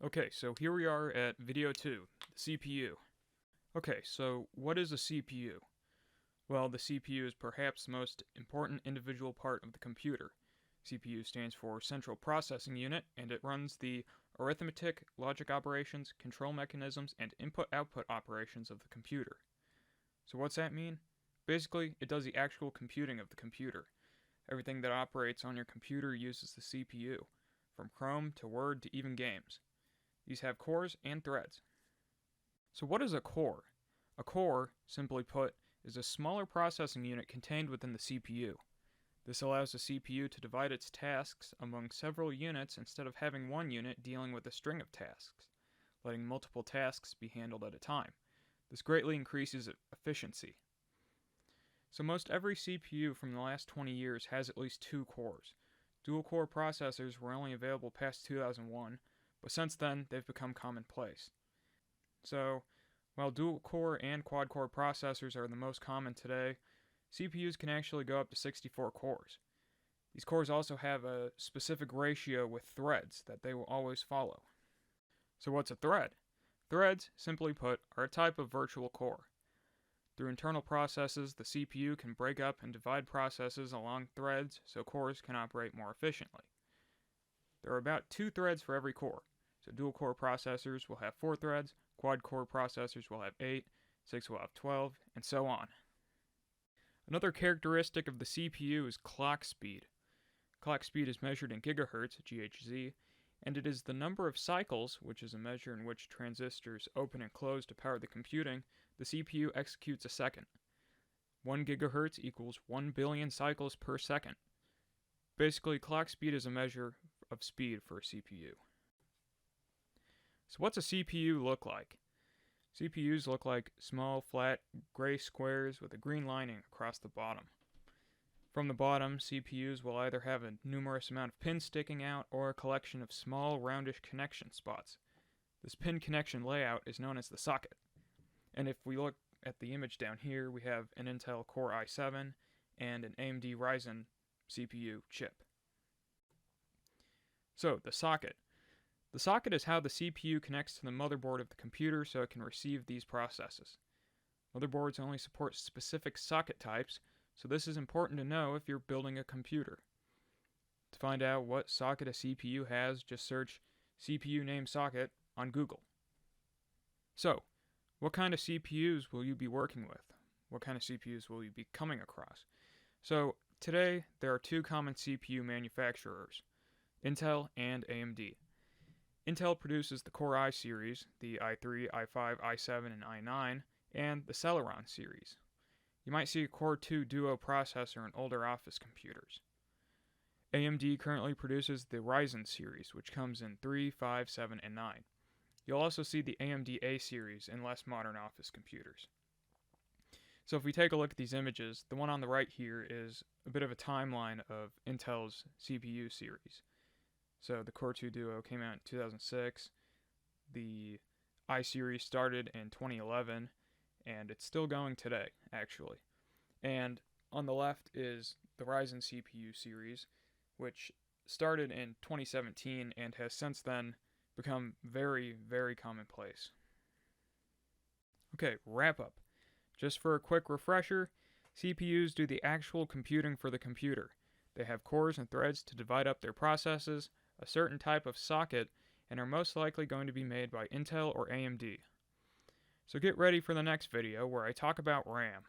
Okay, so here we are at video 2, the CPU. Okay, so what is a CPU? Well, the CPU is perhaps the most important individual part of the computer. CPU stands for Central Processing Unit, and it runs the arithmetic, logic operations, control mechanisms, and input-output operations of the computer. So what's that mean? Basically, it does the actual computing of the computer. Everything that operates on your computer uses the CPU, from Chrome to Word to even games. These have cores and threads. So what is a core? A core, simply put, is a smaller processing unit contained within the CPU. This allows the CPU to divide its tasks among several units instead of having one unit dealing with a string of tasks, letting multiple tasks be handled at a time. This greatly increases efficiency. So most every CPU from the last 20 years has at least 2 cores. Dual-core processors were only available past 2001, but since then, they've become commonplace. So, while dual-core and quad-core processors are the most common today, CPUs can actually go up to 64 cores. These cores also have a specific ratio with threads that they will always follow. So what's a thread? Threads, simply put, are a type of virtual core. Through internal processes, the CPU can break up and divide processes along threads so cores can operate more efficiently. There are about 2 threads for every core. So dual-core processors will have 4 threads, quad-core processors will have 8, 6 will have 12, and so on. Another characteristic of the CPU is clock speed. Clock speed is measured in gigahertz, GHz, and it is the number of cycles, which is a measure in which transistors open and close to power the computing, the CPU executes a second. 1 gigahertz equals 1 billion cycles per second. Basically, clock speed is a measure of speed for a CPU. So what's a CPU look like? CPUs look like small, flat, gray squares with a green lining across the bottom. From the bottom, CPUs will either have a numerous amount of pins sticking out or a collection of small, roundish connection spots. This pin connection layout is known as the socket. And if we look at the image down here, we have an Intel Core i7 and an AMD Ryzen CPU chip. So, the socket. The socket is how the CPU connects to the motherboard of the computer so it can receive these processes. Motherboards only support specific socket types, so this is important to know if you're building a computer. To find out what socket a CPU has, just search CPU name socket on Google. So, what kind of CPUs will you be working with? What kind of CPUs will you be coming across? So, today there are 2 common CPU manufacturers, Intel and AMD. Intel produces the Core i series, the i3, i5, i7, and i9, and the Celeron series. You might see a Core 2 Duo processor in older office computers. AMD currently produces the Ryzen series, which comes in 3, 5, 7, and 9. You'll also see the AMD A series in less modern office computers. So if we take a look at these images, the one on the right here is a bit of a timeline of Intel's CPU series. So the Core 2 Duo came out in 2006, the i series started in 2011, and it's still going today, actually. And on the left is the Ryzen CPU series, which started in 2017 and has since then become very, very commonplace. Okay, wrap up. Just for a quick refresher, CPUs do the actual computing for the computer. They have cores and threads to divide up their processes, a certain type of socket, and are most likely going to be made by Intel or AMD. So get ready for the next video where I talk about RAM.